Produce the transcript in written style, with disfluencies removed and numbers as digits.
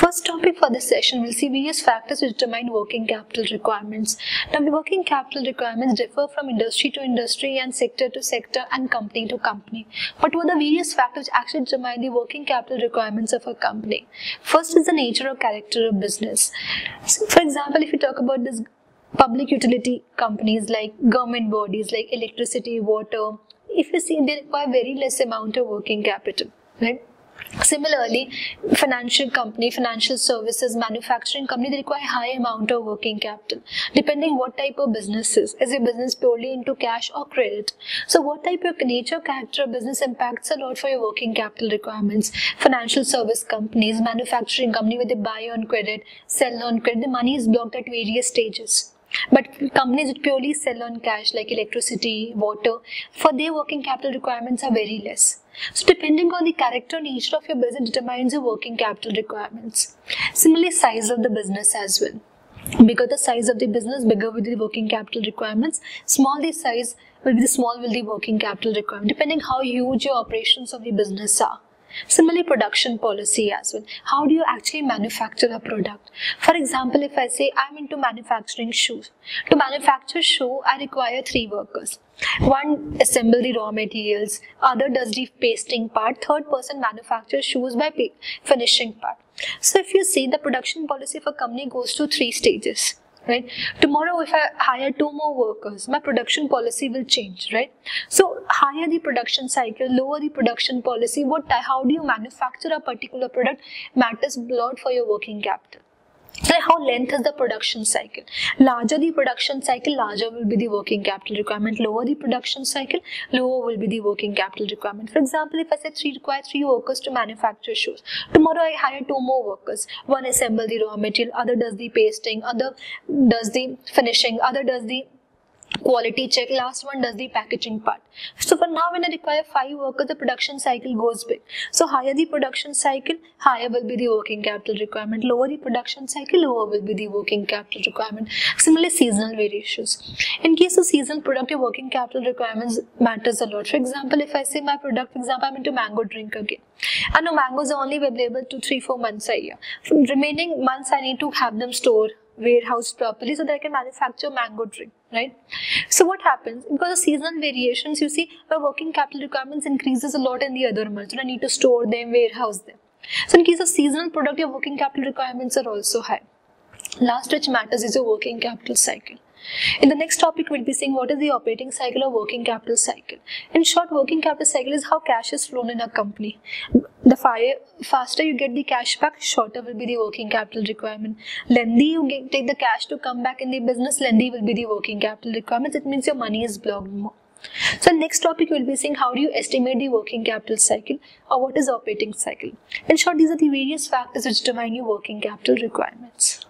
First topic for this session, we'll see various factors which determine working capital requirements. Now, the working capital requirements differ from industry to industry and sector to sector and company to company. But what are the various factors which actually determine the working capital requirements of a company? First is the nature or character of business. So, for example, if you talk about this public utility companies like government bodies like electricity, water, if you see, they require very less amount of working capital, right? Similarly, financial company, financial services, manufacturing company, they require high amount of working capital, depending what type of business is. Is your business purely into cash or credit? So what type of nature, character of business impacts a lot for your working capital requirements? Financial service companies, manufacturing company, where they buy on credit, sell on credit, the money is blocked at various stages. But companies that purely sell on cash like electricity, water, for their working capital requirements are very less. So depending on the character and nature of your business determines your working capital requirements. Similarly, size of the business as well. Bigger the size of the business, bigger will be the working capital requirements. Small the size will be the small will the working capital requirement, depending how huge your operations of the business are. Similarly, production policy as well. How do you actually manufacture a product? For example, if I say I'm into manufacturing shoes. To manufacture shoe, I require 3 workers. One assemble the raw materials, other does the pasting part, third person manufactures shoes by finishing part. So if you see, the production policy of a company goes to 3 stages. Right? Tomorrow, if I hire 2 more workers, my production policy will change, right? So, higher the production cycle, lower the production policy, how do you manufacture a particular product matters a lot for your working capital. Like how length is the production cycle? Larger the production cycle, larger will be the working capital requirement. Lower the production cycle, lower will be the working capital requirement. For example, if I say require 3 workers to manufacture shoes. Tomorrow I hire 2 more workers. One assemble the raw material, other does the pasting, other does the finishing, other does the quality check, last one does the packaging part. So for now, when I require 5 workers, the production cycle goes big. So higher the production cycle, higher will be the working capital requirement. Lower the production cycle, lower will be the working capital requirement. Similarly, seasonal variations. In case of seasonal product, your working capital requirements matters a lot. For example, if I say my product, for example, I'm into mango drink again. I know mangoes are only available to 3-4 months a year. From remaining months, I need to have them stored, warehoused properly so that I can manufacture mango drink, right? So what happens? Because of seasonal variations, you see, my working capital requirements increases a lot in the other months. So I need to store them, warehouse them. So in case of seasonal product, your working capital requirements are also high. Last which matters is your working capital cycle. In the next topic, we'll be seeing what is the operating cycle or working capital cycle. In short, working capital cycle is how cash is flown in a company. The faster you get the cash back, shorter will be the working capital requirement. Lengthy you take the cash to come back in the business, lengthy will be the working capital requirements. It means your money is blocked more. So next topic, we'll be seeing how do you estimate the working capital cycle or what is operating cycle. In short, these are the various factors which determine your working capital requirements.